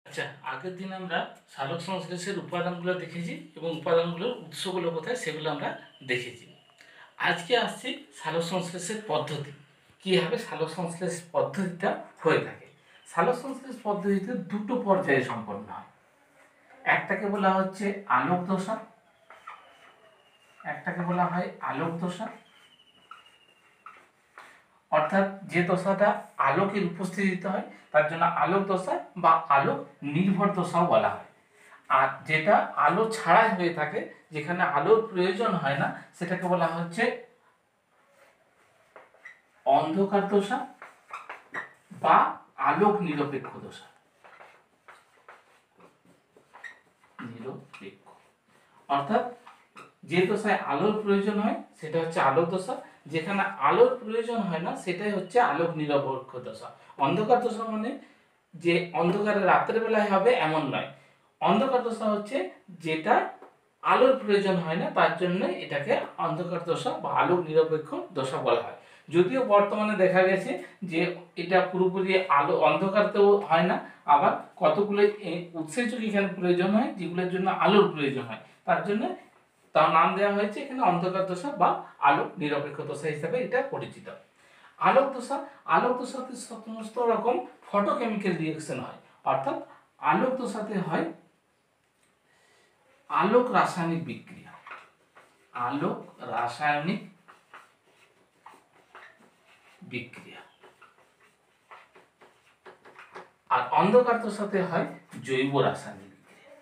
আচ্ছা, আগের দিন আমরা সালোক সংশ্লেষের উপাদানগুলো দেখেছি এবং উপাদানগুলোর উৎসগুলো কোথায় সেগুলো আমরা দেখেছি। আজকে আসছি সালোক সংশ্লেষের পদ্ধতি, কীভাবে সালোক সংশ্লেষ পদ্ধতিটা হয়ে থাকে। সালোক সংশ্লেষ পদ্ধতিতে দুটো পর্যায়ে সম্পন্ন হয়। একটাকে বলা হচ্ছে আলোক দশা, একটাকে বলা হয় আলোক দশা, অর্থাৎ যে দশাটা আলোকের উপস্থিতিতে হয় তার জন্য আলোক দশা বা আলোক নির্ভর দশাও বলা হয়। আর যেটা আলো ছাড়াই হয়ে থাকে, যেখানে আলোর প্রয়োজন হয় না, সেটাকে বলা হচ্ছে অন্ধকার দশা বা আলোক নিরপেক্ষ দশা। নিরপেক্ষ অর্থাৎ যে দশায় আলোর প্রয়োজন হয় সেটা হচ্ছে আলোক দশা, যেখানে আলোর প্রয়োজন হয় না সেটাই হচ্ছে আলোক নিরপেক্ষ দশা। অন্ধকার দশা মানে যে অন্ধকারে রাত্রের বেলায় হবে এমন নয়। অন্ধকার দশা হচ্ছে যেটা আলোর প্রয়োজন হয় না, তার জন্য এটাকে অন্ধকার দশা বা আলোক নিরপেক্ষ দশা বলা হয়। যদিও বর্তমানে দেখা গেছে যে এটা পুরোপুরি আলো অন্ধকারতেও হয় না, আবার কতগুলো উৎসেচক এখানে প্রয়োজন হয় যেগুলোর জন্য আলোর প্রয়োজন হয়, তার জন্য তার নাম দেওয়া হয়েছে এখানে অন্ধকার দশা বা আলোক নিরপেক্ষ দশা হিসাবে এটা পরিচিত। আলোক দশা, আলোক দশাতে সমস্ত রকম ফটোকেমিক্যাল রিঅ্যাকশন হয়, অর্থাৎ আলোক দশাতে হয় আলোক রাসায়নিক বিক্রিয়া, আলোক রাসায়নিক বিক্রিয়া। আর অন্ধকার দশাতে হয় জৈব রাসায়নিক বিক্রিয়া।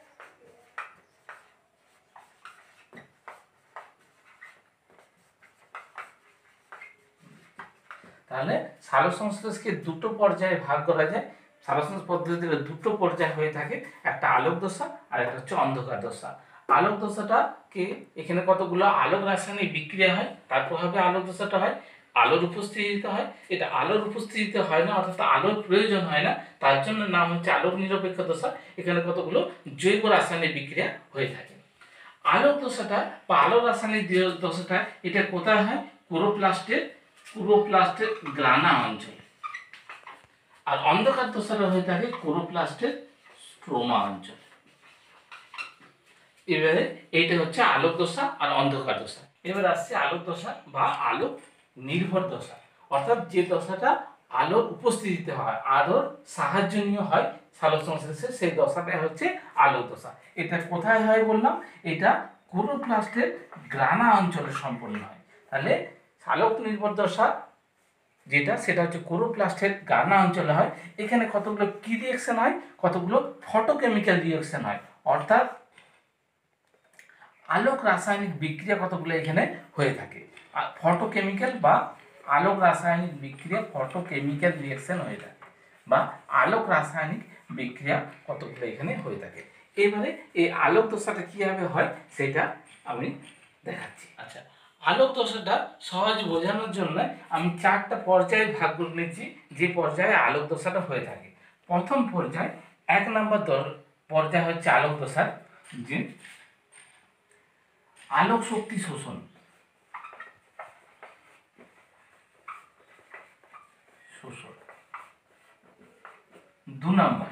তাহলে সালোক সংশ্লেষকে দুটো পর্যায়ে ভাগ করা যায়। সালোক সংশ্লেষ পদ্ধতিতে দুটো পর্যায় হয়ে থাকে, একটা আলোক দশা আর একটা হচ্ছে অন্ধকার দশা। আলোক দশাটাকে এখানে কতগুলো আলোক রাসায়নিক বিক্রিয়া হয়, তার প্রভাবে আলোক দশাটা হয়। আলোর উপস্থিতিতে হয়, এটা আলোর উপস্থিতিতে হয় না, অর্থাৎ আলোর প্রয়োজন হয় না, তার জন্য নাম হচ্ছে আলোক নিরপেক্ষ দশা। এখানে কতগুলো জৈব রাসায়নিক বিক্রিয়া হয়ে থাকে। আলোক দশাটা বা আলোক রাসায়নিক দশাটা এটা কোথায় হয়? ক্লোরোপ্লাস্টের গ্রানা অঞ্চল। আর অন্ধকার দশাটা হয়ে থাকে ক্লোরোপ্লাস্টের স্ট্রোমা অঞ্চল। এবারে এইটা হচ্ছে আলোক দশা আর অন্ধকার দশা। এবার আসছে আলোক দশা বা আলোক নির্ভর দশা, অর্থাৎ যে দশাটা আলোর উপস্থিতিতে হয়, আলোর সাহায্য নিয়ে হয় সালোক সংশ্লেষে, সেই দশাটা হচ্ছে আলোক দশা। এটা কোথায় হয় বললাম? এটা ক্লোরোপ্লাস্টের গ্রানা অঞ্চলে সম্পন্ন হয়। তাহলে আলোক নির্ভর দশা যেটা, সেটা হচ্ছে ক্লোরোপ্লাস্টের গ্রানা অঞ্চলে হয়। এখানে কতগুলো কি রিঅ্যাকশন হয়? কতগুলো ফটোকেমিক্যাল রিঅ্যাকশন হয়, অর্থাৎ আলোক রাসায়নিক বিক্রিয়া কতগুলো এখানে হয়ে থাকে। ফটোকেমিক্যাল বা আলোক রাসায়নিক বিক্রিয়া, ফটোকেমিক্যাল রিঅ্যাকশন হয়ে থাকে বা আলোক রাসায়নিক বিক্রিয়া কতগুলো এখানে হয়ে থাকে। এবারে এই আলোক দশাটা কিভাবে হয় সেটা আমি দেখাচ্ছি। আচ্ছা, আলোক দশাটা সহজ বোঝানোর জন্য আমি চারটা পর্যায়ে ভাগ করে নিচ্ছি, যে পর্যায়ে আলোক দশাটা হয়ে থাকে। প্রথম পর্যায়, 1 নম্বর পর্যায় হচ্ছে আলোক দশার যে আলোক শক্তি শোষণ। 2 নম্বর,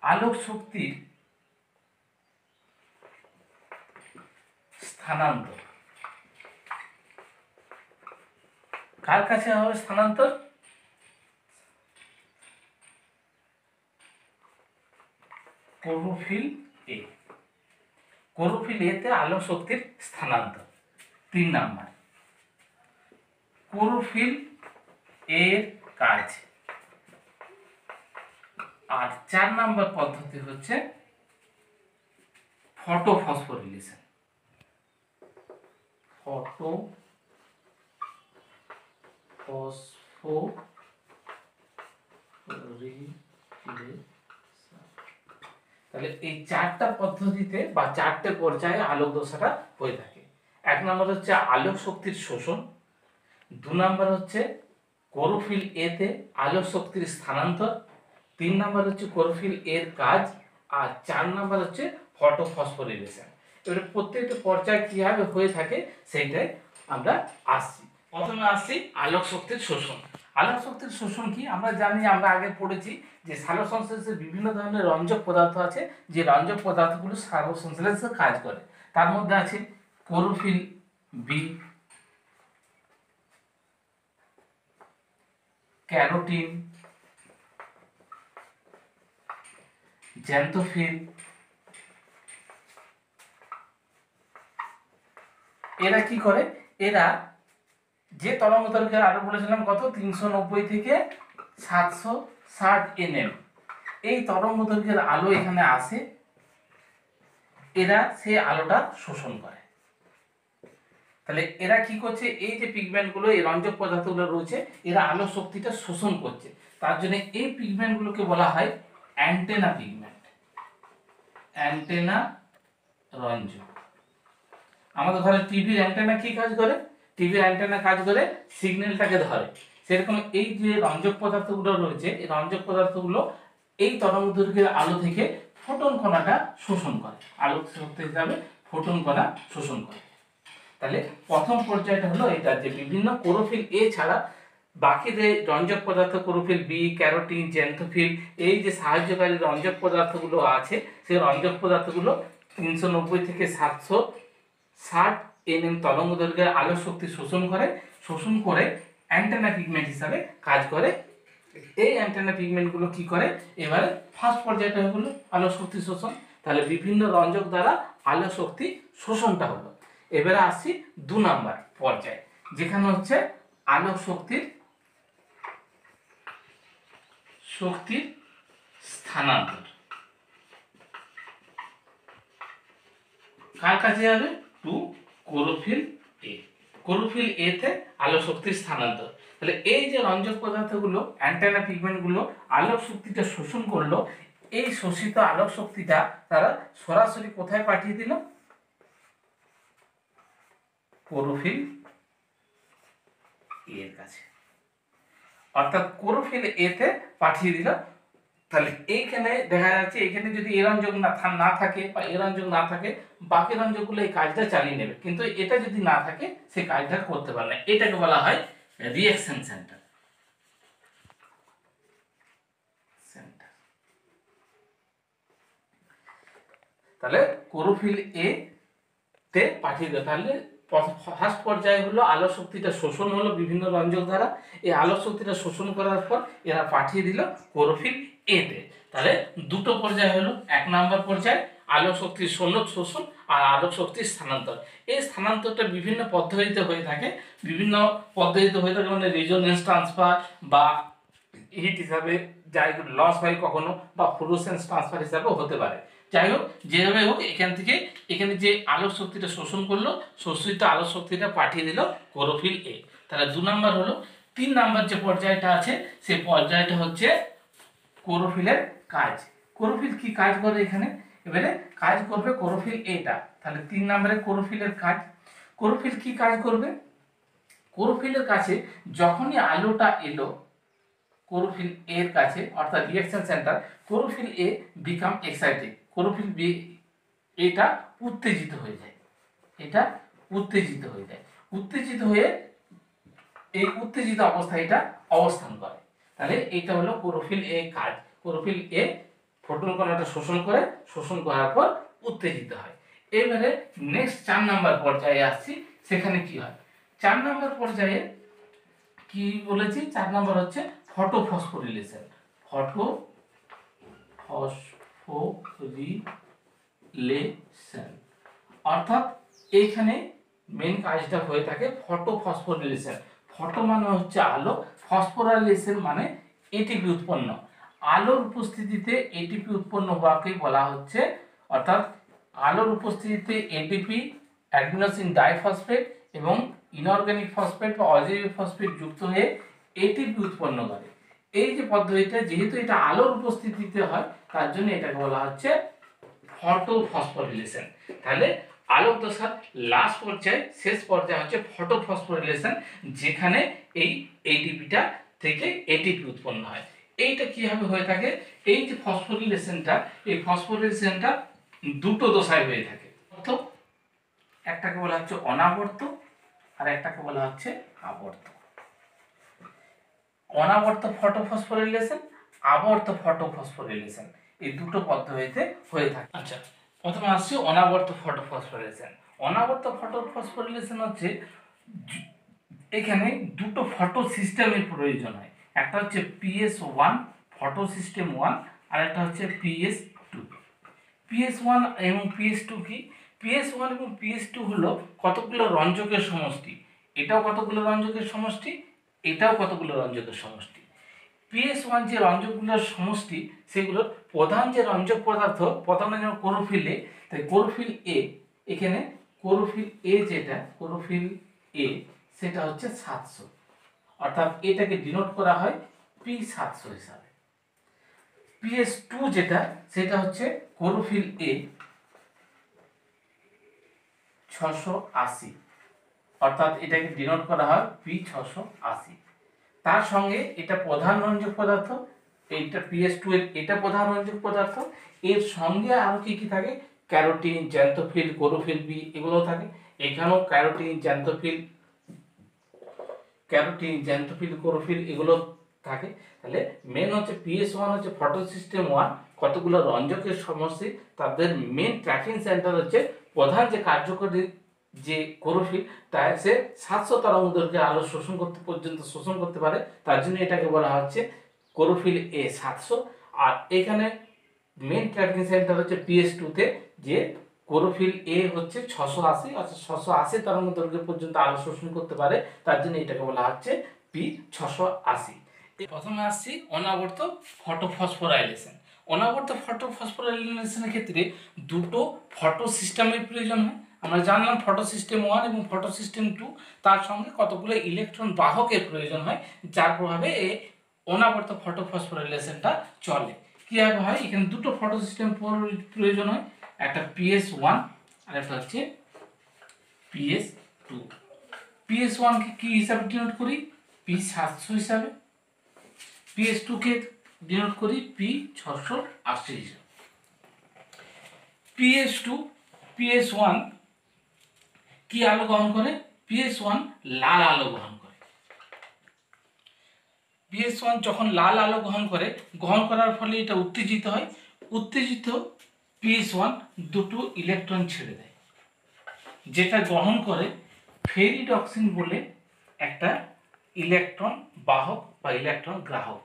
আলোক শক্তির স্থানান্তর। কার কাছে হবে স্থানান্তর? Chlorophyll A. ক্লোরোফিল এতে আলোক শক্তির স্থানান্তর। 3 নম্বর, ক্লোরোফিল এর কাজ। আর 4 নম্বর পদ্ধতি হচ্ছে ফটোফসফোরিলেশন। তাহলে এই চারটা পদ্ধতিতে বা চারটে পর্যায়ে আলোক দশাটা হয়ে থাকে। 1 নম্বর হচ্ছে আলোক শক্তির শোষণ, 2 নম্বর হচ্ছে ক্লোরোফিল এতে আলোক শক্তির স্থানান্তর, 3 নম্বর হচ্ছে ক্লোরোফিল এর কাজ, আর 4 নম্বর হচ্ছে ফটোফসফোরিলেশন। এবারে প্রত্যেকটা পর্যায়ে কিভাবে হয়ে থাকে সেইটাই আমরা আসছি। প্রথমে আসছি আলোক শক্তির শোষণ। আলোক শক্তির শোষণ কি আমরা জানি, আমরা আগে পড়েছি যে সালোক সংশ্লেষে বিভিন্ন ধরনের রঞ্জক পদার্থ আছে, যে রঞ্জক পদার্থগুলো সালোক সংশ্লেষে কাজ করে। তার মধ্যে আছে ক্লোরোফিল বি, ক্যারোটিন, জ্যান্থোফিল। এরা কি করে, এরা যে তরঙ্গ দৈর্ঘ্যের আলো বলেছিলাম কত 390 থেকে 760 nm, এই তরঙ্গ দৈর্ঘ্যের আলো এখানে আসে, এরা সেই আলোটা শোষণ করে। তাহলে এরা কি করছে, এই যে পিগমেন্টগুলো, এই রঞ্জক পদার্থগুলো রয়েছে, এরা আলো শক্তিটা শোষণ করছে। তার জন্য এই পিগমেন্টগুলোকে বলা হয় অ্যান্টেনা পিগমেন্ট, অ্যান্টেনা রঞ্জক। আমাদের ঘরে টিভির অ্যান্টেনা কি কাজ করে, টিভির অ্যান্টেনা কাজ করে সিগন্যালটাকে ধরে। সেরকম এই যে রঞ্জক পদার্থগুলো রয়েছে, এই রঞ্জক পদার্থগুলো এই তরঙ্গ দৈর্ঘ্যের আলো থেকে ফোটন কণাটা শোষণ করে, আলোক শক্তি হিসাবে ফোটন কণা শোষণ করে। তাহলে প্রথম পর্যায়টা হলো এটা, যে বিভিন্ন ক্লোরোফিল এ ছাড়া বাকি যে রঞ্জক পদার্থ ক্লোরোফিল বি, ক্যারোটিন, জ্যান্থোফিল, এই যে সাহায্যকারী রঞ্জক পদার্থগুলো আছে, সেই রঞ্জক পদার্থগুলো 390 থেকে 760 nm তরঙ্গ দৈর্ঘ্যের আলোক শক্তি শোষণ করে অ্যান্টেনা পিগমেন্ট হিসাবে কাজ করে। এই অ্যান্টেনা পিগমেন্টগুলো কি করে, এবারে ফার্স্ট পর্যায়টা হলো আলোক শক্তি শোষণ। তাহলে বিভিন্ন রঞ্জক দ্বারা আলোক শক্তি শোষণটা হলো। এবারে আসছি 2 নাম্বার পর্যায়ে, যেখানে হচ্ছে আলোক শক্তির স্থানান্তর। কার কাছে যাবে, to chlorophyll A. Chlorophyll A তে আলোক শক্তির স্থানান্তর। তাহলে এই যে রঞ্জক পদার্থগুলো, অ্যান্টেনা পিগমেন্টগুলো আলোক শক্তিটা শোষণ করলো, এই শোষিত আলোক শক্তিটা তারা সরাসরি কোথায় পাঠিয়ে দিল, ক্লোরোফিল এর কাছে, অর্থাৎ ক্লোরোফিল এ তে পাঠিয়ে দিল। তাহলে এইখানে দেখা যাচ্ছে, এখানে যদি এ রঞ্জক না থাকে বা এ রঞ্জক না থাকে, বাকি রঞ্জকগুলো এই কাজটা চালিয়ে নেবে, কিন্তু এটা যদি না থাকে সে কাজটা করতে পারে না। এটাকে বলা হয় রিঅ্যাকশন সেন্টার। তাহলে ক্লোরোফিল এ তে পাঠিয়ে দেয়। তাহলে ফার্স্ট পর্যায়ে হলো আলোক শক্তিটা শোষণ হলো বিভিন্ন রঞ্জক দ্বারা, এই আলোক শক্তিটা শোষণ করার পর এরা পাঠিয়ে দিল ক্লোরোফিল এ তে। তাহলে দুটো পর্যায় হলো, 1 নাম্বার পর্যায়ে আলোক শক্তির শোষণ আর আলোক শক্তির স্থানান্তর। এই স্থানান্তরটা বিভিন্ন পদ্ধতিতে হয়ে থাকে, মানে রেজোনেন্স ট্রান্সফার বা হিট হিসাবে যাই লস হয় কখনো, বা ফ্লুরোসেন্স ট্রান্সফার হিসাবেও হতে পারে। যাই হোক, যেভাবে হোক, এখান থেকে এখানে যে আলোক শক্তিটা শোষণ করলো, শোষিত আলোক শক্তিটা পাঠিয়ে দিল ক্লোরোফিল এ। তাহলে 2 নাম্বার হলো। 3 নাম্বার যে পর্যায়টা আছে, সেই পর্যায়টা হচ্ছে ক্লোরোফিলের কাজ। ক্লোরোফিল কি কাজ করে এখানে, এবারে কাজ করবে ক্লোরোফিল এটা। তাহলে 3 নম্বরে ক্লোরোফিলের কাজ, ক্লোরোফিল কি কাজ করবে, ক্লোরোফিলের কাছে যখনই আলোটা এলো ক্লোরোফিল এর কাছে, অর্থাৎ reaction centre, chlorophyll A become excited, chlorophyll B এটা উত্তেজিত হয়ে যায়, এটা উত্তেজিত হয়ে যায়, উত্তেজিত হয়ে এই উত্তেজিত অবস্থায় এটা অবস্থান করে। তাহলে এটা হলো ক্লোরোফিল এ কাজ। ক্লোরোফিল এ ফোটন কণাটা শোষণ করে, শোষণ করার পর উত্তেজিত হয়। এবারে নেক্সট 4 নাম্বার পর্যায়ে আসছি, সেখানে কি হয়। 4 নাম্বার পর্যায়ে কি বলেছি, 4 নাম্বার হচ্ছে ফটোফসফোরিলেশন। ফটোফসফোরিলেশন অর্থাৎ এইখানে মেন কাজটা হয়ে থাকে ফটোফসফোরিলেশন। ফটো মানে হচ্ছে আলো, ফসফোরাইলেশন মানে এটিপি উৎপন্ন। আলোর উপস্থিতিতে এটিপি উৎপন্ন হওয়াকে বলা হচ্ছে, অর্থাৎ আলোর উপস্থিতিতে এটিপি, অ্যাডিনোসিন ডাইফসফেট এবং ইনঅর্গানিক ফসফেট বা অজৈব ফসফেট যুক্ত হয়ে এটিপি উৎপন্ন করে। এই যে পদ্ধতিটা, যেহেতু এটা আলোর উপস্থিতিতে হয়, তার জন্য এটাকে বলা হচ্ছে ফটোফসফোরিলেশন। তাহলে আলোক দশার লাস্ট পর্যায়ে, শেষ পর্যায়ে হচ্ছে ফটোফসফোরিলেশন, যেখানে এই এটিপিটা থেকে এটিপি উৎপন্ন হয়। এইটা কিভাবে হয়ে থাকে, এই যে ফসফোরিলেশনটা, এই ফসফোরিলেশনটা দুটো দশায় হয়ে থাকে। একটাকে বলা হচ্ছে অনাবর্ত আর একটাকে বলা হচ্ছে আবর্ত। অনাবর্ত ফটোফসফোরিলেশন, আবর্ত ফটোফসফোরিলেশন, এই দুটো পদ্ধতিতে হয়ে থাকে। আচ্ছা, প্রথমে আসছি অনাবর্ত ফটোফসফোরিলেশন। অনাবর্ত ফটোফসফোরিলেশন হচ্ছে এখানে দুটো ফটো সিস্টেমের প্রয়োজন হয়। একটা হচ্ছে PS1 ফটো সিস্টেম 1, আর একটা হচ্ছে PS2। PS1 এবং PS2 কি? PS1 এবং PS2 হলো কতগুলো রঞ্জকের সমষ্টি, এটাও কতগুলো রঞ্জকের সমষ্টি, এটাও কতগুলো রঞ্জকের সমষ্টি। PS1 যে রঞ্জকগুলোর সমষ্টি, সেগুলোর প্রধান যে রঞ্জক পদার্থ, প্রথমে যেমন ক্লোরোফিল এ, তাই ক্লোরোফিল এ, এখানে ক্লোরোফিল এ যেটা ক্লোরোফিল এ সেটা হচ্ছে 700, অর্থাৎ এটাকে ডিনোট করা হয় P700 হিসাবে। PS2 যেটা সেটা হচ্ছে ক্লোরোফিল এ 680, অর্থাৎ এটাকে ডিনোট করা হয় P680। তার সঙ্গে এটা প্রধান রঞ্জক পদার্থ, এইটা PS2 এর এটা প্রধান রঞ্জক পদার্থ, এর সঙ্গে আরো কি কি থাকে? ক্যারোটিন, জ্যান্থোফিল, ক্লোরোফিল বি এগুলো থাকে। এখানেও ক্যারোটিন, জ্যান্থোফিল, ক্লোরোফিল এগুলো থাকে। তাহলে মেন হচ্ছে PS1 হচ্ছে ফটো সিস্টেম 1, কতগুলো রঞ্জকের সমষ্টি, তাদের মেন ট্র্যাকিং সেন্টার হচ্ছে প্রধান যে কার্যকরী যে ক্লোরোফিল, তাই সে 700 তরঙ্গদৈর্ঘ্যে আলো শোষণ করতে পর্যন্ত শোষণ করতে পারে, তার জন্য এটাকে বলা হচ্ছে ক্লোরোফিল এ 700। আর এখানে মেন ট্র্যাকিং সেন্টার হচ্ছে PS2 তে, যে ক্লোরোফিল এ হচ্ছে 680, অর্থাৎ 680 তরঙ্গদৈর্ঘ্য পর্যন্ত আলো শোষণ করতে পারে, তার জন্য এটাকে বলা হচ্ছে P680। প্রথমে আসছি অনাবর্ত ফটোফসফোরাইলেশন। অনাবর্ত ফটোফসফোরাইলেশনের ক্ষেত্রে দুটো ফটো সিস্টেমের প্রয়োজন হয়। আমরা জানলাম ফটো সিস্টেম 1 এবং ফটো সিস্টেম 2, তার সঙ্গে কতগুলো ইলেকট্রন বাহকের প্রয়োজন হয়, যার প্রভাবে এই অনাবর্ত ফটোফসফোরাইলেশনটা চলে। কীভাবে হয়? এখানে দুটো ফটো সিস্টেম প্রয়োজন হয়, একটা PS1 আর একটা হচ্ছে PS2। PS1 কে কি হিসাবে ডিনোট করি? P700 হিসাবে। PS2 কে ডিনোট করি P680 হিসাবে। PS2 PS1 কি আলো গ্রহণ করে? PS1 লাল আলো গ্রহণ করে। PS1 যখন লাল আলো গ্রহণ করার ফলে এটা উত্তেজিত হয়। উত্তেজিত PS1 দুটো ইলেকট্রন ছেড়ে দেয়, যেটা গ্রহণ করে ফেরিডক্সিন বলে একটা ইলেকট্রন বাহক বা ইলেকট্রন গ্রাহক।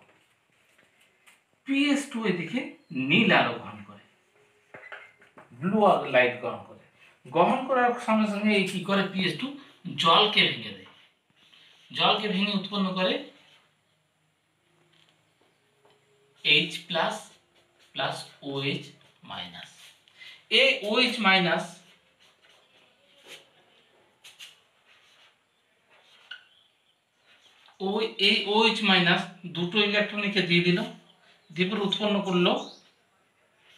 PS2 এদিকে নীল আলো গ্রহণ করে, ব্লু লাইট গ্রহণ করে। গ্রহণ করার সঙ্গে সঙ্গে এই কি করে? PS2 জলকে ভেঙে দেয়। জলকে ভেঙে উৎপন্ন করে H plus plus OH minus. এই OH মাইনাস এই OH মাইনাস দুটো ইলেকট্রনকে দিয়ে দিল, দিয়ে উৎপন্ন করলো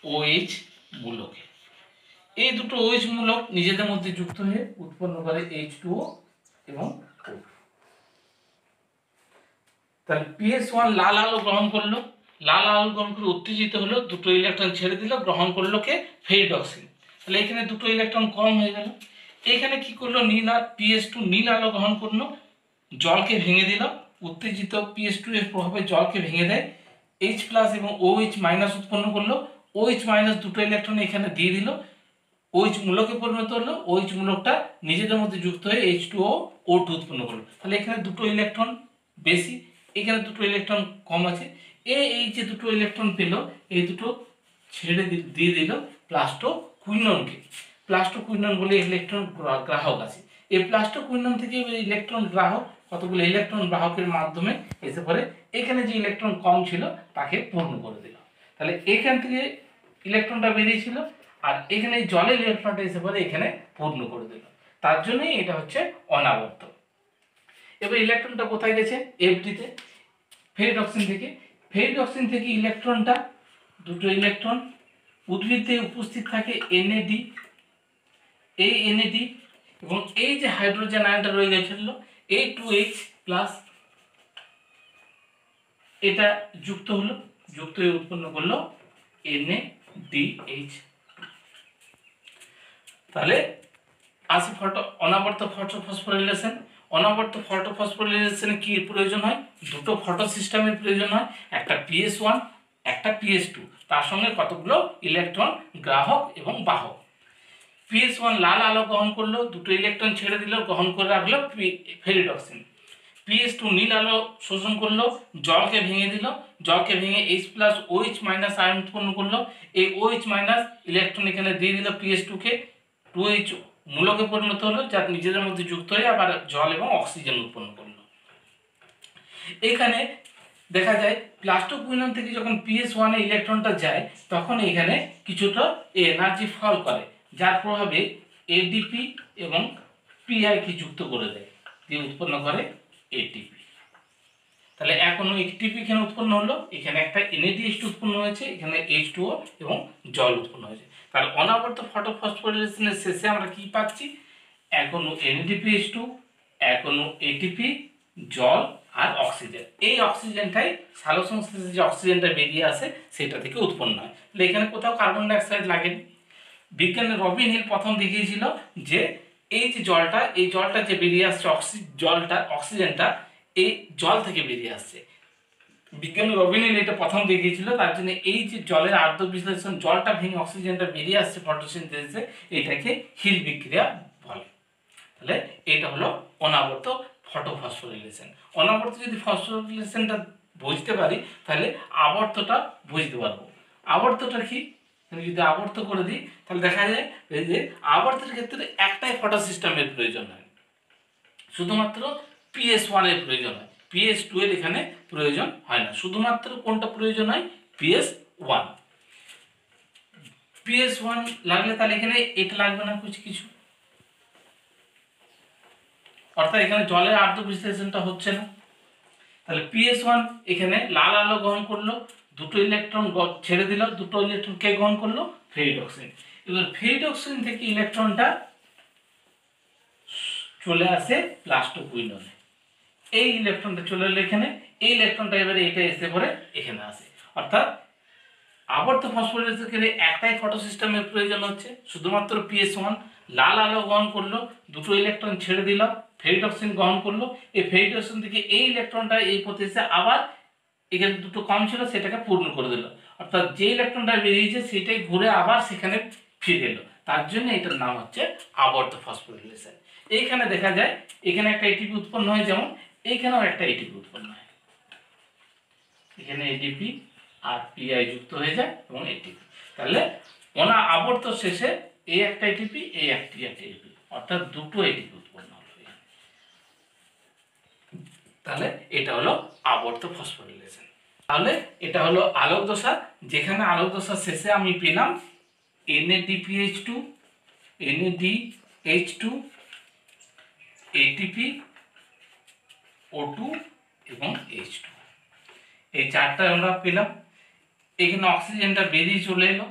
OH মূলকে। এই দুটো OH মূলক নিজেদের মধ্যে যুক্ত হয়ে উৎপন্ন করে H2O এবং O। তাহলে PS1 লাল আলো গ্রহণ করলো, লাল আলো গ্রহণ করে উত্তেজিত হলো, দুটো ইলেকট্রন ছেড়ে দিল, গ্রহণ করলো কে? ফেরিডক্সিন। তাহলে এখানে দুটো ইলেকট্রন কম হয়ে গেল। এখানে কি করলো? PS2 নীল আলো গ্রহণ করলো, জলকে ভেঙে দিল, উত্তেজিত PS2 এর প্রভাবে জলকে ভেঙে দেয়, H প্লাস এবং OH মাইনাস উৎপন্ন করলো। OH মাইনাস দুটো ইলেকট্রন এখানে দিয়ে দিল, OH মূলকে পরিণত হলো, OH মূলকটা নিজেদের মধ্যে যুক্ত হয়ে H2O O2 উৎপন্ন করলো। তাহলে এখানে দুটো ইলেকট্রন বেশি, এখানে দুটো ইলেকট্রন কম আছে। এই যে দুটো ইলেকট্রন পেল, এই দুটো ছেড়ে দিয়ে দিল প্লাস্টোকুইননকে। প্লাস্টোকুইনন বলে ইলেকট্রন গ্রাহক আছে। এই প্লাস্টোকুইনন থেকে ইলেকট্রন গ্রাহক কতগুলো ইলেকট্রন বাহকের মাধ্যমে এসে পড়ে এখানে যে ইলেকট্রন কম ছিল তাকে পূর্ণ করে দিল। তাহলে এখান থেকে ইলেকট্রনটা বেরিয়েছিল, আর এখানে জলের ইলেকট্রনটা এসে পড়ে এখানে পূর্ণ করে দিল, তার জন্যই এটা হচ্ছে অনাবর্ত। এবার ইলেকট্রনটা কোথায় গেছে? FDতে, ফেরিডক্সিন থেকে। ফেরিডক্সিন থেকে ইলেকট্রনটা, দুটো ইলেকট্রন উদ্ভিদে উপস্থিত থাকে NAD, এই NAD এবং এই যে হাইড্রোজেন আয়নটা রয়ে গেছিল এই 2H প্লাস, এটা যুক্ত হলো, যুক্ত হয়ে উৎপন্ন করলো NADH। তাহলে আসি অনাবর্ত ফসফোরিলেশন। অনাবর্ত ফটোফসফোরিলেশনে কি প্রয়োজন হয়? দুটো ফটো সিস্টেমের প্রয়োজন হয়, একটা PS1 একটা PS2, তার সঙ্গে কতগুলো ইলেকট্রন গ্রাহক এবং বাহক। PS1 লাল আলো গ্রহণ করলো, দুটো ইলেকট্রন ছেড়ে দিল, গ্রহণ করে রাখলো ফেরিডক্সিন। PS2 নীল আলো শোষণ করলো, জলকে ভেঙে দিল, জলকে ভেঙে H+OH- আয়ন উৎপন্ন করলো। এই OH- ইলেকট্রন এখানে দিয়ে দিল PS2 কে, 2H মূলকে পরিণত হলো, যা নিজেদের মধ্যে যুক্ত হয়ে আবার জল এবং অক্সিজেন উৎপন্ন করলো। এখানে দেখা যায় প্লাস্টোকুইনন থেকে যখন PS1 এ ইলেকট্রনটা যায়, তখন এখানে কিছুটা এনার্জি ফল করে, যার প্রভাবে ADP এবং PI কে যুক্ত করে দেয়, দিয়ে উৎপন্ন করে ATP। তাহলে এখনো ATP এখানে উৎপন্ন হলো, এখানে একটা NADH2 উৎপন্ন হয়েছে, এখানে H2O এবং জল উৎপন্ন হয়েছে। তাহলে অনাবর্ত ফটোফসফোরিলেশনের শেষে আমরা কি পাচ্ছি? এখনো NADPH2, এখনো ATP, জল আর অক্সিজেন। এই অক্সিজেনটাই সালোকসংশ্লেষে যে অক্সিজেনটা বেরিয়ে আসে সেটা থেকে উৎপন্ন হয়। তাহলে এখানে কোথাও কার্বন ডাইঅক্সাইড লাগেনি। বিজ্ঞানী রবিন হিল প্রথম দেখিয়েছিল যে এই যে জলটা, এই জলটা যে বেরিয়ে আসছে অক্সিজেনটা এই জল থেকে বেরিয়ে আসছে। বিজ্ঞানী রবিন হিল এটা প্রথম দেখিয়েছিল, তার জন্য এই যে জলের আদ্য বিশ্লেষণ, জলটা ভেঙে অক্সিজেনটা বেরিয়ে আসছে ফটোসিনথেসিসে, এটাকে হিল বিক্রিয়া বলে। তাহলে এটা হলো অনাবর্ত ফটোফসফোরিলেশন। অনাবর্ত যদি ফসফোরিলেশনটা বুঝতে পারি, তাহলে আবর্তটা বুঝতে পারবো। আবর্তটা কি? যদি আবর্ত করে দিই, তাহলে দেখা যায় যে আবর্তের ক্ষেত্রে একটাই ফটো সিস্টেমের প্রয়োজন হয়, শুধুমাত্র PS1 এর প্রয়োজন হয়, PS2 এর এখানে প্রয়োজন হয় না। শুধুমাত্র কোনটা প্রয়োজন হয়? PS1। PS1 লাগলে তাহলে এখানে এটা লাগবে না কিছু, অর্থাৎ এখানে জলের আদ্য বিশ্লেষণটা হচ্ছে না। তাহলে PS1 এখানে লাল আলো গ্রহণ করলো, দুটো ইলেকট্রন ছেড়ে দিল, দুটো ইলেকট্রন কে গ্রহণ করলো? ফেরিডক্সিন। এবার ফেরিডক্সিন থেকে ইলেকট্রনটা চলে আসে প্লাস্টোকুইননে, এই ইলেকট্রনটা চলে এলো এখানে, এই ইলেকট্রনটা এবারে এটা এসে পরে এখানে আসে। অর্থাৎ আবর্ত ফসফোরিলেশনের ক্ষেত্রে একটাই ফটো সিস্টেমের প্রয়োজন হচ্ছে, শুধুমাত্র PS1 লাল আলো গ্রহণ করলো, দুটো ইলেকট্রন ছেড়ে দিল, ফেরিডক্সিন গ্রহণ করলো, এই ফেরিডক্সিন থেকে এই ইলেকট্রনটা এই পথে এসে আবার এখানে দুটো কম ছিল সেটাকে পূর্ণ করে দিল, অর্থাৎ যে ইলেকট্রনটা বেরিয়েছে সেটাই ঘুরে আবার সেখানে ফিরে এলো, তার জন্য এটার নাম হচ্ছে আবর্ত ফসফোরিলেশন। এইখানে দেখা যায় এখানে একটা ATP উৎপন্ন হয়, যেমন এইখানেও একটা ATP উৎপন্ন হয়, এখানে ATP আর PI যুক্ত হয়ে যায় এবং ATP। তাহলে আবর্ত শেষে এই একটা ATP, এই একটি ATP, অর্থাৎ দুটো ATP উৎপন্ন হলো। তাহলে এটা হলো আবর্ত ফসফোরিলেশন। তাহলে এটা হলো আলোক দশা, যেখানে আলোক দশার শেষে আমি পেলাম NADPH2, NADH2, ATP, O2 এবং H2, এই চারটা আমরা পেলাম। এখানে অক্সিজেনটা বেরিয়ে চলে এলো,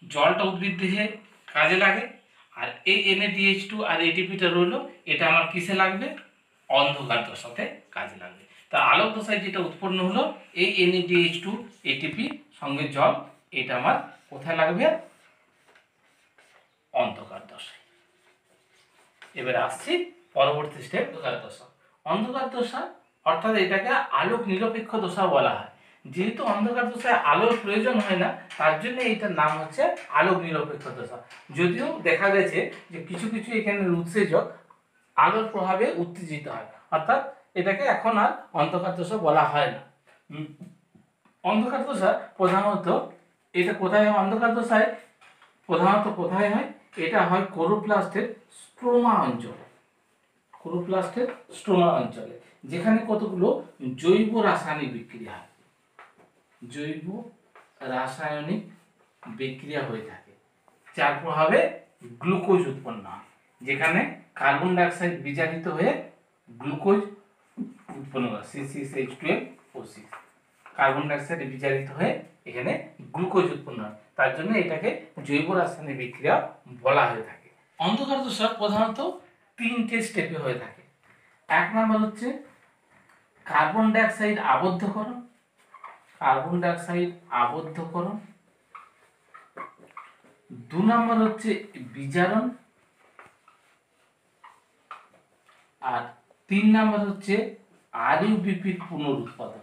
জলটা উদ্ভিদ দেহে কাজে লাগে, আর এই NADH2 আর ATPটা রইলো, এটা আমার কিসে লাগবে? অন্ধকার দশাতে কাজে লাগবে। তা আলোক দশায় যেটা উৎপন্ন হলো এই NADH2 ATP সঙ্গে জল, এটা আমার কোথায় লাগবে? অন্ধকার দশায়। এবারে আসছি পরবর্তী স্টেপ, অন্ধকার দশা। অন্ধকার দশা অর্থাৎ এটাকে আলোক নিরপেক্ষ দশা বলা হয়। যেহেতু অন্ধকার দশায় আলোর প্রয়োজন হয় না, তার জন্য এইটার নাম হচ্ছে আলোক নিরপেক্ষ দশা। যদিও দেখা গেছে যে কিছু কিছু এখানে উৎসেচক আলোর প্রভাবে উত্তেজিত হয়, অর্থাৎ এটাকে এখন আর অন্ধকার দশা বলা হয় না। অন্ধকার দশা প্রধানত এটা কোথায় হয়? অন্ধকার দশায় প্রধানত কোথায় হয়? এটা হয় ক্লোরোপ্লাস্টের স্ট্রোমা অঞ্চলে, ক্লোরোপ্লাস্টের স্ট্রোমা অঞ্চলে, যেখানে কতগুলো জৈব রাসায়নিক বিক্রিয়া হয়, জৈব রাসায়নিক বিক্রিয়া হয়ে থাকে, যার প্রভাবে গ্লুকোজ উৎপন্ন হয়, যেখানে কার্বন ডাইঅক্সাইড বিজারিত হয়ে গ্লুকোজ উৎপন্ন হয়, C6H12O6, কার্বন ডাইঅক্সাইড বিজারিত হয়ে এখানে গ্লুকোজ উৎপন্ন হয়, তার জন্য এটাকে জৈব রাসায়নিক বিক্রিয়া বলা হয়ে থাকে। অন্ধকার দশা প্রধানত তিনটে স্টেপে হয়ে থাকে। এক নম্বর হচ্ছে কার্বন ডাইঅক্সাইড আবদ্ধকরণ, কার্বন ডাইঅক্সাইড আবদ্ধকরণ। দু নম্বর হচ্ছে বিজারণ, আর 3 নাম্বার হচ্ছে আরইউবিপির পুনরুৎপাদন।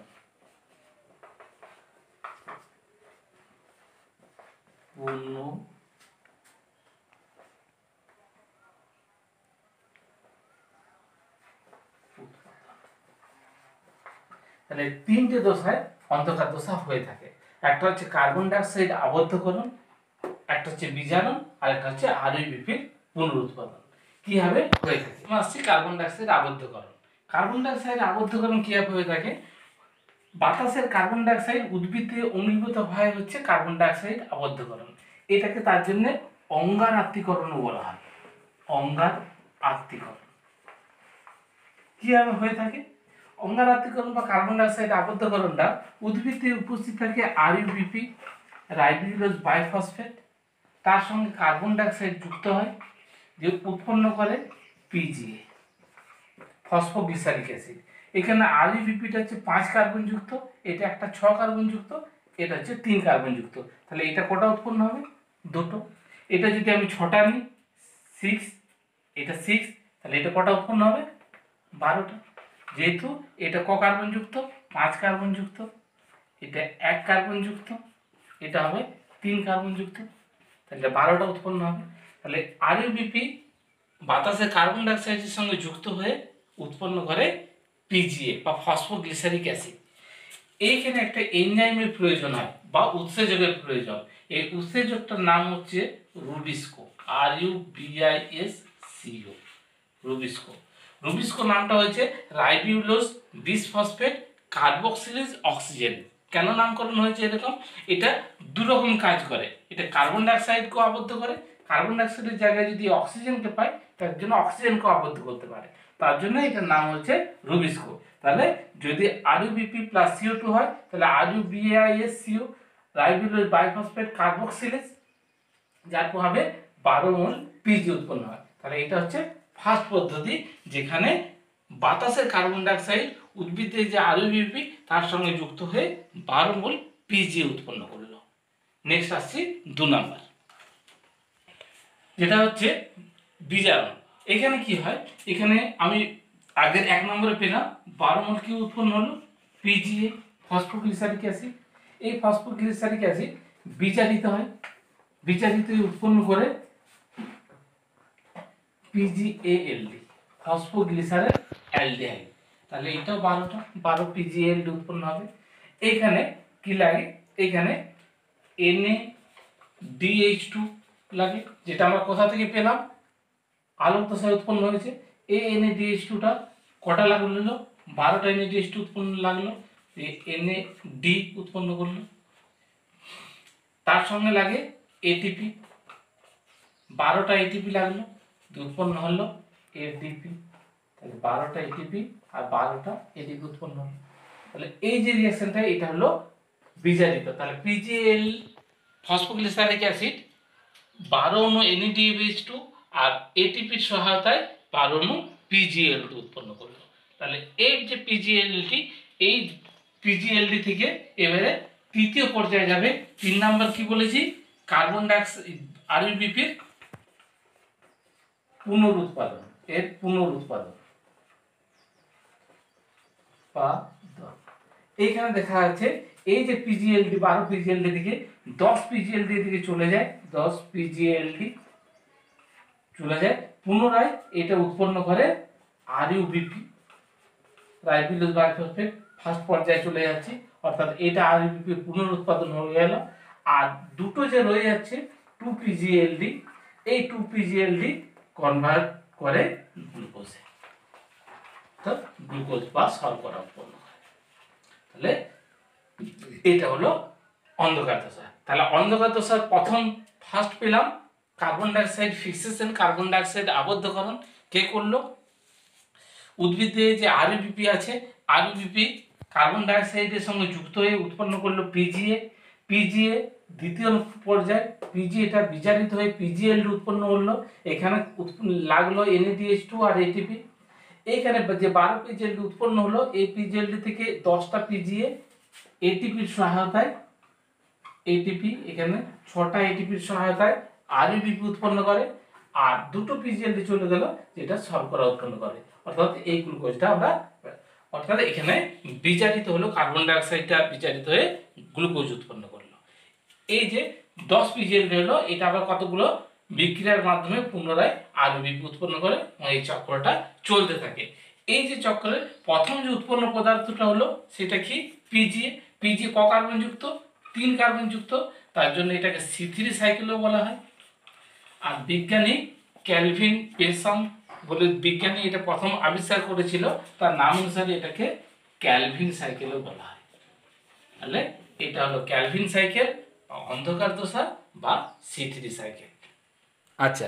তাহলে 3টে দশায় অন্ধকার দশা হয়ে থাকে। একটা হচ্ছে কার্বন ডাই অক্সাইড আবদ্ধকরণ, একটা হচ্ছে বিজারণ, আর একটা হচ্ছে আরইউবিপির পুনরুৎপাদন। কিভাবে হয়ে থাকে? আসছি carbon die oxide আবদ্ধকরণ। Carbon die oxide আবদ্ধকরণ কিভাবে হয়ে থাকে? বাতাসের কার্বন ডাই অক্সাইড উদ্ভিদে অম্লীভূত হয় হচ্ছে কার্বন ডাই অক্সাইড আবদ্ধকরণ। এটাকে তার জন্য অঙ্গার আত্তীকরণও বলা হয়। অঙ্গার আত্তীকরণ কিভাবে হয়ে থাকে? অঙ্গার আত্তীকরণ বা কার্বন ডাই অক্সাইড আবদ্ধকরণটা উদ্ভিদে উপস্থিত থাকে আরইউবিপি, রাইবোজুলোজ বাইফসফেট, তার সঙ্গে কার্বন ডাই অক্সাইড যুক্ত হয়, যে উৎপন্ন করে পিজিএ, ফসফোগ্লিসারিক অ্যাসিড। এখানে আরইউবিপিটা হচ্ছে 5 কার্বন যুক্ত, এটা একটা 6 কার্বন যুক্ত, এটা হচ্ছে 3 কার্বন যুক্ত। তাহলে এটা কটা উৎপন্ন হবে? দুটো। এটা যদি আমি 6টা নিই 6, এটা 6, তাহলে এটা কটা উৎপন্ন হবে? 12টা। যেহেতু এটা ক কার্বন যুক্ত? 5 কার্বন যুক্ত, এটা 1 কার্বন যুক্ত, এটা হবে 3 কার্বন যুক্ত, তাহলে 12টা উৎপন্ন হবে। তাহলে আরইউবিপি বাতাসে কার্বন ডাই অক্সাইডের সঙ্গে যুক্ত হয়ে উৎপন্ন করে পিজিএ বা ফসফোগ্লিসারিক অ্যাসিড। এইখানে একটা এনজাইমের প্রয়োজন হয় বা উৎসেচকের প্রয়োজন। এই উৎসেচকটার নাম হচ্ছে রুবিস্কো, RUBISCO, রুবিস্কো। রুবিস্কো নামটা হয়েছে রাইবোজুলোজ বিসফসফেট কার্বক্সিলেজ অক্সিজেন। কেন নামকরণ হয়েছে এরকম? এটা দু রকম কাজ করে। এটা কার্বন ডাই অক্সাইডকে আবদ্ধ করে, কার্বন ডাই অক্সাইডের জায়গায় যদি অক্সিজেনকে পায় তার জন্য অক্সিজেনকে আবদ্ধ করতে পারে, তার জন্য এটার নাম হচ্ছে রুবিস্কো। তাহলে যদি আরইউবিপি প্লাস CO2 হয় তাহলে RUBISCO, রাইবোজুলোজ বাইফসফেট কার্বক্সিলেজ, যার প্রভাবে 12 মোল পিজি উৎপন্ন হয়। তাহলে এটা হচ্ছে ফার্স্ট পদ্ধতি, যেখানে বাতাসের কার্বন ডাই অক্সাইড উদ্ভিদের যে আরইউবিপি তার সঙ্গে যুক্ত হয়ে 12 মোল পিজি উৎপন্ন করলো। নেক্সট আসছি 2 নাম্বার, যেটা হচ্ছে বিজারণ। এখানে কি হয়? এখানে আমি আগের 1 নম্বরে পেলাম 12 মোল কি উৎপন্ন হলো? PGA, phosphoglyceric acid. এই ফসফোগ্লিসারিক অ্যাসিড বিজারিত হয়, বিজারিত উৎপন্ন করে পিজিএএলডি, ফসফোগ্লিসারেল অ্যালডিহাইড। তাহলে এটাও 12টা, 12 পিজিএএলডি উৎপন্ন হবে। এখানে কি লাগে? এখানে NADH2 লাগে, যেটা আমরা কোথা থেকে পেলাম? আলোক দশায় উৎপন্ন হয়েছে। এই NADH2টা কটা লাগলো? 12টা NADH2 উৎপন্ন লাগলো, NAD উৎপন্ন করলো। তার সঙ্গে লাগে ATP, 12টা ATP লাগলো, উৎপন্ন হলো ADP। তাহলে 12টা ATP আর 12টা ADP উৎপন্ন হলো। তাহলে এই যে রিঅ্যাকশনটা, এটা হলো বিজারিত। তাহলে PGL ফসফোগ্লিসারিক অ্যাসিড 12 অণু NADH2 আর ATPর সহায়তায় 12 অণু PGL2 উৎপন্ন করলো। তাহলে এই যে PGLটি, এই PGLD থেকে এবারে তৃতীয় পর্যায়ে যাবে। 3 নাম্বার কি বলেছি? কার্বন ডাই অক্সাইড আরইউবিপির পুনরুৎপাদন, এর পুনরুৎপাদন। এইখানে দেখা যাচ্ছে এই যে পিজিএলডি 12 পিজিএলডি থেকে 10 পিজিএলডি দিকে চলে যায়, 10 পিজিএলডি চলে যায়, পুনরায় এটা উৎপন্ন করে আরইউবিপি, রাইবোজুলোজ বাইফসফেট। ফার্স্ট পর্যায়ে চলে যাচ্ছে, অর্থাৎ এটা আরইউবিপি পুনরুৎপাদন হয়ে গেল। আর দুটো যে রয়ে যাচ্ছে 2 পিজিএলডি, এই 2 পিজিএলডি কনভার্ট করে গ্লুকোজে, তো গ্লুকোজ বা শর্করা উৎপন্ন হয়। তাহলে এটা হলো অন্ধকার দশা। তাহলে অন্ধকার দশার প্রথম ফার্স্ট পেলাম carbon die oxide fixation, carbon die oxide আবদ্ধকরণ কে করলো? উদ্ভিদে যে আরইউবিপি আছে, আরইউবিপি কার্বন ডাই অক্সাইডের সঙ্গে যুক্ত হয়ে উৎপন্ন করলো পিজিএ। পিজিএ দ্বিতীয় পর্যায়ে, পিজিএটা বিজারিত হয়ে পিজিএল উৎপন্ন হলো। এখানে লাগলো NADH2 আর ATP। এইখানে যে 12 পিজিএল উৎপন্ন হলো, এই পিজিএল থেকে 10টা পিজিএ ATPর সহায়তায়, ATP এখানে 6টা ATPর সহায়তায় আরইউবিপি উৎপন্ন করে। আর দুটো পিজিএলডি চলে গেল যেটা শর্করা উৎপন্ন করে, অর্থাৎ এই গ্লুকোজটা আমরা, অর্থাৎ এখানে বিজারিত হলো, কার্বন ডাইঅক্সাইডটা বিজারিত হয়ে গ্লুকোজ উৎপন্ন করলো। এই যে 10 পিজিএলডি হলো, এটা আবার কতগুলো বিক্রিয়ার মাধ্যমে পুনরায় আরবিপি উৎপন্ন করে এবং এই চক্রটা চলতে থাকে। এই যে চক্রের প্রথম যে উৎপন্ন পদার্থটা হলো সেটা কি পিজিএ। পিজিএ ক কার্বন যুক্ত? 3 কার্বন যুক্ত, তার জন্য এটাকে C3 সাইকেলও বলা হয়। আর বিজ্ঞানী ক্যালভিন পেসাম বলে বিজ্ঞানী এটা প্রথম আবিষ্কার করেছিল, তার নাম অনুসারে এটাকে ক্যালভিন সাইকেলও বলা হয়। তাহলে এটা হলো ক্যালভিন সাইকেল, অন্ধকার দশা বা C3 সাইকেল। আচ্ছা,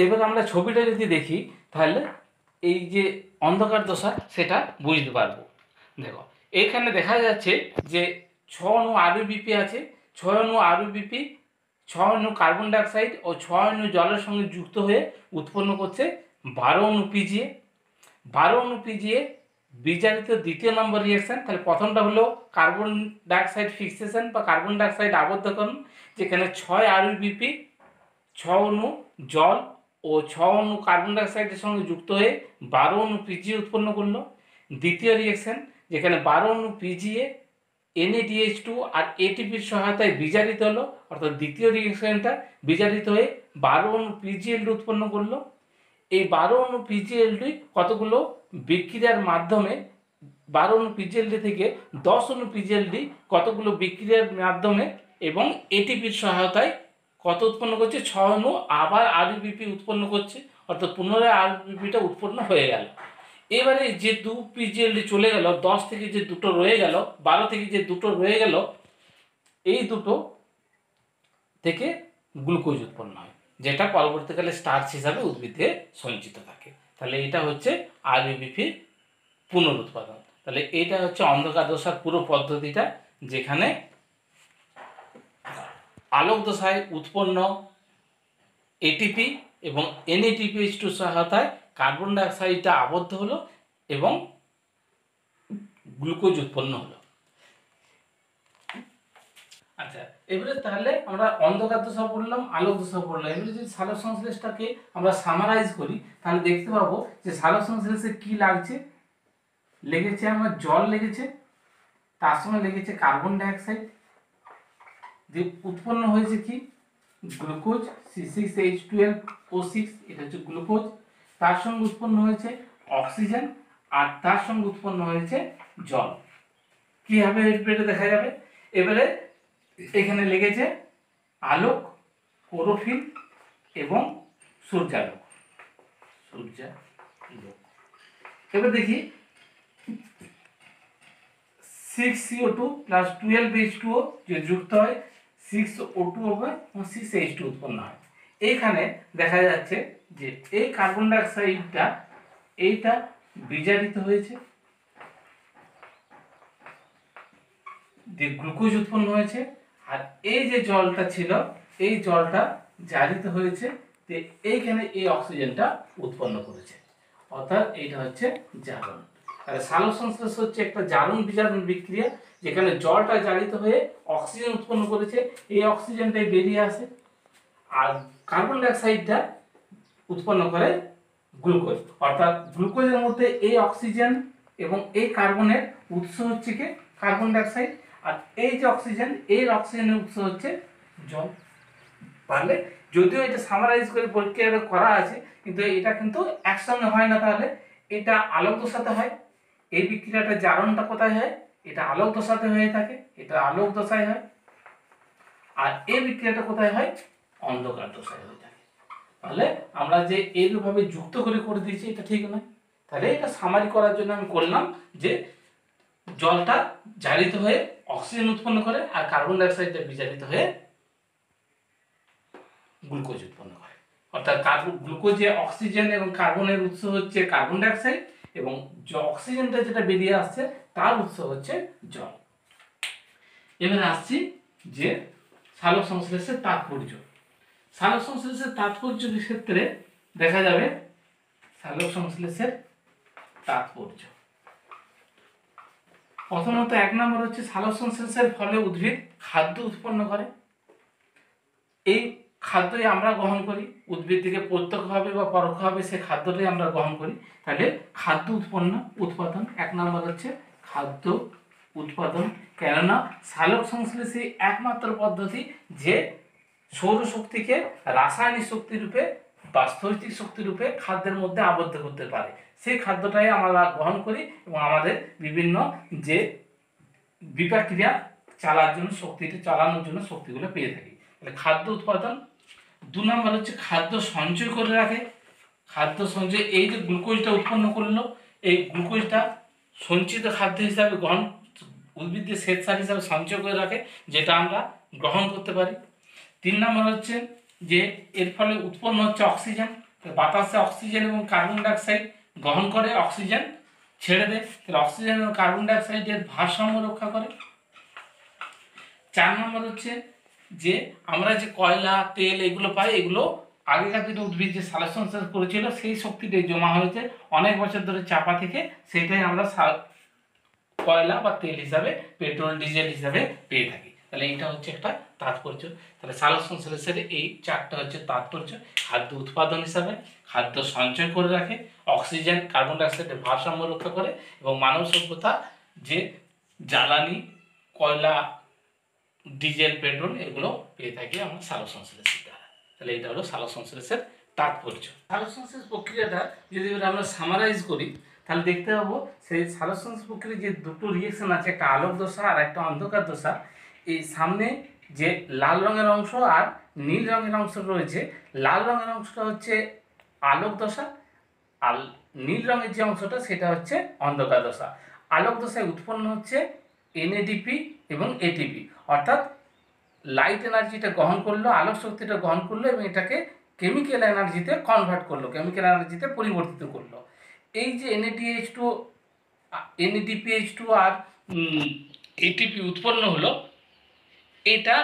এবার আমরা ছবিটা যদি দেখি তাহলে এই যে অন্ধকার দশা সেটা বুঝতে পারবো। দেখো এখানে দেখা যাচ্ছে যে 6 অণু আরবিপি আছে, 6 অণু আরবিপি, 6 অণু কার্বন ডাইঅক্সাইড ও 6 অণু জলের সঙ্গে যুক্ত হয়ে উৎপন্ন করছে 12 অণু পিজিএ। 12 অণু পিজিএ বিজারিত দ্বিতীয় নম্বর রিঅ্যাকশন। তাহলে প্রথমটা হলো কার্বন ডাইঅক্সাইড ফিক্সেশন বা কার্বন ডাইঅক্সাইড আবদ্ধকরণ, যেখানে 6 আরবিপি, 6 অণু জল ও 6 অণু কার্বন ডাইঅক্সাইডের সঙ্গে যুক্ত হয়ে 12 অণু পিজিএ উৎপন্ন করলো। দ্বিতীয় রিঅ্যাকশন, যেখানে 12 অণু পিজিএ NADH2 আর ATPর সহায়তায় বিজারিত হলো, অর্থাৎ দ্বিতীয় রিঅ্যাকশনটা বিজারিত হয়ে 12 অণু পিজিএলডি উৎপন্ন করলো। এই 12 অণু পিজিএলডি কতগুলো বিক্রিয়ার মাধ্যমে, 12 অণু পিজিএলডি থেকে 10 অণু পিজিএলডি কতগুলো বিক্রিয়ার মাধ্যমে এবং ATPর সহায়তায় কত উৎপন্ন করছে? 6 অণু আবার আরবিপি উৎপন্ন করছে, অর্থাৎ পুনরায় আরবিপিটা উৎপন্ন হয়ে গেল। এবারে যে 2 পিজিএলডি চলে গেল, 10 থেকে যে দুটো রয়ে গেল, 12 থেকে যে দুটো রয়ে গেল, এই দুটো থেকে গ্লুকোজ উৎপন্ন হয়, যেটা পরবর্তীকালে স্টার্চ হিসাবে উদ্ভিদে সঞ্চিত থাকে। তাহলে এটা হচ্ছে আরবিপির পুনরুৎপাদন। তাহলে এটা হচ্ছে অন্ধকার দশার পুরো পদ্ধতিটা, যেখানে আলোক দশায় উৎপন্ন এটিপি এবং NADPH2 সহায়তায় কার্বন ডাইঅক্সাইডটা আবদ্ধ হলো এবং গ্লুকোজ উৎপন্ন হলো। আচ্ছা, এবারে তাহলে আমরা অন্ধকার দশা পড়লাম, আলোক দশা পড়লাম। এবারে যদি সালোক সংশ্লেষটাকে আমরা সামারাইজ করি তাহলে দেখতে পাবো যে সালোক সংশ্লেষে কি লাগছে। লেগেছে আমার জল লেগেছে, তার সঙ্গে লেগেছে কার্বন ডাইঅক্সাইড, যে উৎপন্ন হয়েছে কি গ্লুকোজ C6H12O6, এটা হচ্ছে গ্লুকোজ। তার সঙ্গে উৎপন্ন হয়েছে অক্সিজেন আর তার সঙ্গে উৎপন্ন হয়েছে জল। কিভাবে এটা দেখা যাবে? এবারে এখানে লেগেছে আলোক, ক্লোরোফিল এবং সূর্যালোক। এবার দেখি 6CO2 প্লাস 12H2O যে যুক্ত হয় 6O2 হবে এবং 6H2 উৎপন্ন হয়। এইখানে দেখা যাচ্ছে যে এই কার্বন ডাইঅক্সাইডটা এইটা বিজারিত হয়েছে, যে গ্লুকোজ উৎপন্ন হয়েছে, আর এই যে জলটা ছিল এই জলটা জারিত হয়েছে, যে এইখানে এই অক্সিজেনটা উৎপন্ন করেছে, অর্থাৎ এইটা হচ্ছে জারণ। তাহলে সালোক সংশ্লেষ হচ্ছে একটা জারণ বিজারণ বিক্রিয়া, যেখানে জলটা জারিত হয়ে অক্সিজেন উৎপন্ন করেছে, এই অক্সিজেনটাই বেরিয়ে আসে, আর কার্বন ডাইঅক্সাইডটা উৎপন্ন করে গ্লুকোজ। অর্থাৎ গ্লুকোজের মধ্যে এই অক্সিজেন এবং এই কার্বনের উৎস হচ্ছে কি কার্বন ডাইঅক্সাইড, আর এই যে অক্সিজেন, এই অক্সিজেনের উৎস হচ্ছে জল। তাহলে যদিও এটা সামারাইজ করে পরীক্ষা করা আছে, কিন্তু এটা কিন্তু একসঙ্গে হয় না। তাহলে এটা আলোক দশাতে হয়, এই বিক্রিয়াটা জারণটা কোথায় হয়? এটা আলোক দশাতে হয়ে থাকে, এটা আলোক দশায় হয়। আর এই বিক্রিয়াটা কোথায় হয়? অন্ধকার দশায় হয়ে থাকে। তাহলে আমরা যে এইভাবে যুক্ত করে দিয়েছি এটা ঠিক নয়। তাহলে এটা সামারি করার জন্য আমি করলাম যে জলটা জারিত হয়ে অক্সিজেন উৎপন্ন করে আর কার্বন ডাইঅক্সাইডটা বিজারিত হয়ে গ্লুকোজ উৎপন্ন করে। অর্থাৎ গ্লুকোজে অক্সিজেন এবং কার্বনের উৎস হচ্ছে কার্বন ডাইঅক্সাইড এবং অক্সিজেনটা যেটা বেরিয়ে আসছে তার উৎস হচ্ছে জল। এবারে আসছি যে সালোক সংশ্লেষের তাৎপর্য। সালোক সংশ্লেষের তাৎপর্যের ক্ষেত্রে দেখা যাবে সালোক সংশ্লেষের তাৎপর্য প্রথমত 1 নম্বর হচ্ছে সালোক সংশ্লেষের ফলে উদ্ভিদ খাদ্য উৎপন্ন করে। এই খাদ্যই আমরা গ্রহণ করি, উদ্ভিদ থেকে প্রত্যক্ষভাবে বা পরোক্ষভাবে সে খাদ্যটাই আমরা গ্রহণ করি। তাহলে খাদ্য উৎপাদন 1 নম্বর হচ্ছে খাদ্য উৎপাদন। কেননা সালোক সংশ্লেষই একমাত্র পদ্ধতি যে সৌরশক্তিকে রাসায়নিক শক্তি রূপে বা স্থৈতিক শক্তি রূপে খাদ্যের মধ্যে আবদ্ধ করতে পারে। সেই খাদ্যটাই আমরা গ্রহণ করি এবং আমাদের বিভিন্ন যে বিপাক ক্রিয়া চালানোর জন্য শক্তিগুলো পেয়ে থাকি। তাহলে খাদ্য উৎপাদন। 2 নম্বর হচ্ছে খাদ্য সঞ্চয় করে রাখে। খাদ্য সঞ্চয়, এই যে গ্লুকোজটা উৎপন্ন করলো, এই গ্লুকোজটা সঞ্চিত খাদ্য হিসাবে উদ্ভিদের শ্বেতসার হিসাবে সঞ্চয় করে রাখে, যেটা আমরা গ্রহণ করতে পারি। 3 নম্বর হচ্ছে যে এর ফলে উৎপন্ন হচ্ছে অক্সিজেন। বাতাসে অক্সিজেন এবং কার্বন ডাইঅক্সাইড গ্রহণ করে, অক্সিজেন ছেড়ে দেয়। তাহলে অক্সিজেন এবং কার্বন ডাইঅক্সাইডের ভারসাম্য রক্ষা করে। 4 নম্বর হচ্ছে যে আমরা যে কয়লা, তেল এগুলো পাই, এগুলো আগেকার দিনে উদ্ভিদ যে সালোক সংশ্লেষ করেছিল সেই শক্তিটাই জমা হয়েছে অনেক বছর ধরে চাপা থেকে, সেটাই আমরা কয়লা বা তেল হিসাবে, পেট্রোল ডিজেল হিসাবে পেয়ে থাকি। তাহলে এইটা হচ্ছে একটা তাৎপর্য। তাহলে সালোক সংশ্লেষের এই 4টা হচ্ছে তাৎপর্য। খাদ্য উৎপাদন হিসাবে, খাদ্য সঞ্চয় করে রাখে, অক্সিজেন কার্বন ডাইঅক্সাইডের ভারসাম্য রক্ষা করে, এবং মানব সভ্যতা যে জ্বালানি কয়লা ডিজেল পেট্রোল এগুলো পেয়ে থাকি আমরা সালোক সংশ্লেষের দ্বারা। তাহলে এটা হলো সালোক সংশ্লেষের তাৎপর্য। সালোক সংশ্লেষ প্রক্রিয়াটা যদি আমরা সামারাইজ করি তাহলে দেখতে পাবো সেই সালোক সংশ্লেষ প্রক্রিয়ায় যে দুটো রিয়েকশন আছে, একটা আলোক দশা আর একটা অন্ধকার দশা। এই সামনে যে লাল রঙের অংশ আর নীল রঙের অংশ রয়েছে, লাল রঙের অংশটা হচ্ছে আলোক দশা আর নীল রঙের যে অংশটা সেটা হচ্ছে অন্ধকার দশা। আলোক দশায় উৎপন্ন হচ্ছে এনএডিপি এবং এটিপি, অর্থাৎ লাইট এনার্জিটা গ্রহণ করলো, আলোক শক্তিটা গ্রহণ করলো এবং এটাকে কেমিক্যাল এনার্জিতে কনভার্ট করলো, কেমিক্যাল এনার্জিতে পরিবর্তিত করলো। এই যে এনএডিপিএইচ টু আর এটিপি উৎপন্ন হলো, এটা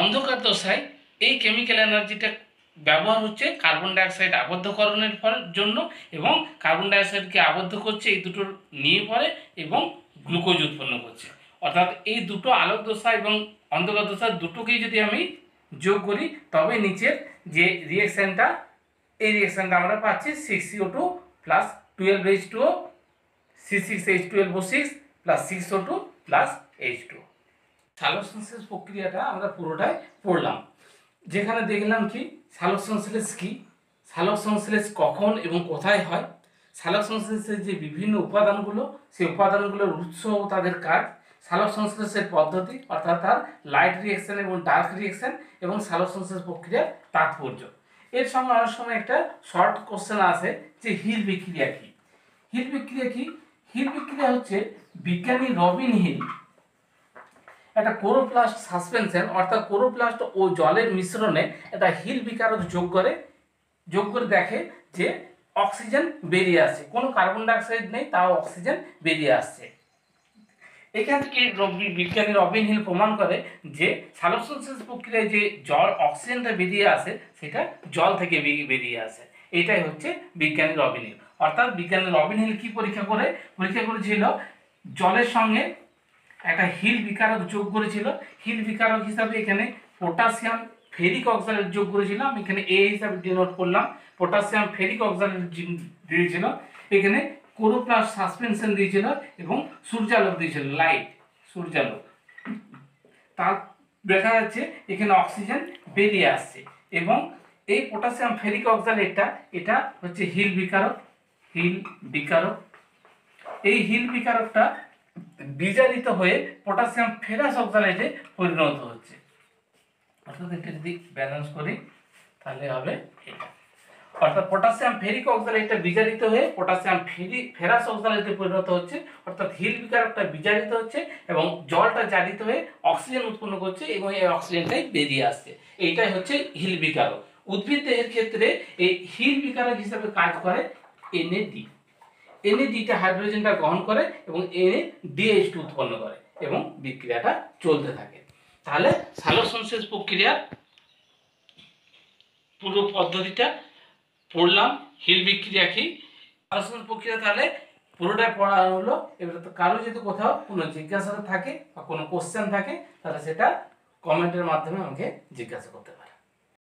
অন্ধকার দশায় এই কেমিক্যাল এনার্জিটা ব্যবহার হচ্ছে কার্বন ডাইঅক্সাইড আবদ্ধকরণের জন্য, এবং কার্বন ডাইঅক্সাইডকে আবদ্ধ করছে এই দুটোর নিয়ে পড়ে এবং গ্লুকোজ উৎপন্ন করছে। অর্থাৎ এই দুটো আলোক দশা এবং অন্ধকার দশা দুটোকেই যদি আমি যোগ করি তবে নিচের যে রিয়েকশনটা, এই রিয়েকশনটা আমরা পাচ্ছি 6CO2 plus 12H2O, C6H12O6 plus 6O2 plus H2O। সালোক সংশ্লেষ প্রক্রিয়াটা আমরা পুরোটাই পড়লাম, যেখানে দেখলাম কি সালোক সংশ্লেষ কি, সালোক সংশ্লেষ কখন এবং কোথায় হয়, সালোক সংশ্লেষের যে বিভিন্ন উপাদানগুলো, সেই উপাদানগুলোর উৎস ও তাদের কাজ, সালোক সংশ্লেষের পদ্ধতি অর্থাৎ তার লাইট রিয়েকশন এবং ডার্ক রিয়েকশন, এবং সালোক সংশ্লেষ প্রক্রিয়ার তাৎপর্য। এর সঙ্গে অনেক সময় একটা শর্ট কোশ্চেন আসে যে হিল বিক্রিয়া কি। হিল বিক্রিয়া কি? হিল বিক্রিয়া হচ্ছে বিজ্ঞানী রবিন হিল একটা ক্লোরোপ্লাস্ট সাসপেনশন অর্থাৎ ক্লোরোপ্লাস্ট ও জলের মিশ্রণে একটা হিল বিকারক যোগ করে দেখে যে অক্সিজেন বেরিয়ে আসছে, কোনো কার্বন ডাইঅক্সাইড নেই, তাও অক্সিজেন বেরিয়ে আসছে। এখান থেকে বিজ্ঞানী রবিন হিল প্রমাণ করে যে সালোক সংশ্লেষ প্রক্রিয়ায় যে অক্সিজেনটা বেরিয়ে আসে সেটা জল থেকে বেরিয়ে আসে। এটাই হচ্ছে বিজ্ঞানী রবিন হিল। অর্থাৎ বিজ্ঞানী রবিন হিল কি পরীক্ষা করেছিল, জলের সঙ্গে একটা হিল বিকারক যোগ করেছিল। হিল বিকারক হিসাবে এখানে পটাশিয়াম ফেরিক অক্সাইড যোগ করেছিলাম, এখানে এ হিসাবে ডিনোট করলাম। পটাশিয়াম ফেরিক অক্সাইড দিয়েছিল, এখানে ক্লোরোপ্লাস্ট সাসপেনশন দিয়েছিল এবং সূর্যালোক দিয়েছিল, লাইট সূর্যালোক। তার দেখা যাচ্ছে এখানে অক্সিজেন বেরিয়ে আসছে, এবং এই পটাশিয়াম ফেরিক অক্সাইড এটা হচ্ছে হিল বিকারক। এই হিল বিকারকটা বিজারিত হয়ে পটাশিয়াম ফেরাস অক্সাইডে পরিণত হচ্ছে। অর্থাৎ এটা যদি ব্যালেন্স করি তাহলে হবে এটা, অর্থাৎ পটাশিয়াম ফেরিক অক্সাইডটা বিজারিত হয়ে পটাশিয়াম ফেরাস অক্সাইডে পরিণত হচ্ছে। অর্থাৎ হিল বিকারকটা বিজারিত হচ্ছে এবং জলটা জারিত হয়ে অক্সিজেন উৎপন্ন করছে এবং এই অক্সিজেনটাই বেরিয়ে আসছে। এইটাই হচ্ছে হিল বিকারক। উদ্ভিদ দেহের ক্ষেত্রে এই হিল বিকারক হিসেবে কাজ করে এনএডি। এনএডিটা হাইড্রোজেনটা গ্রহণ করে এবং NADH2 উৎপন্ন করে এবং বিক্রিয়াটা চলতে থাকে। তাহলে সালোক সংশ্লেষ প্রক্রিয়ার পুরো পদ্ধতিটা পড়লাম। হিল বিক্রিয়া কি, সালোক সংশ্লেষ প্রক্রিয়া তাহলে পুরোটাই পড়া হলো। এবার তো কারো যদি কোথাও কোনো জিজ্ঞাসা থাকে বা কোনো কোশ্চেন থাকে তাহলে সেটা কমেন্টের মাধ্যমে আমাকে জিজ্ঞাসা করতে পারে।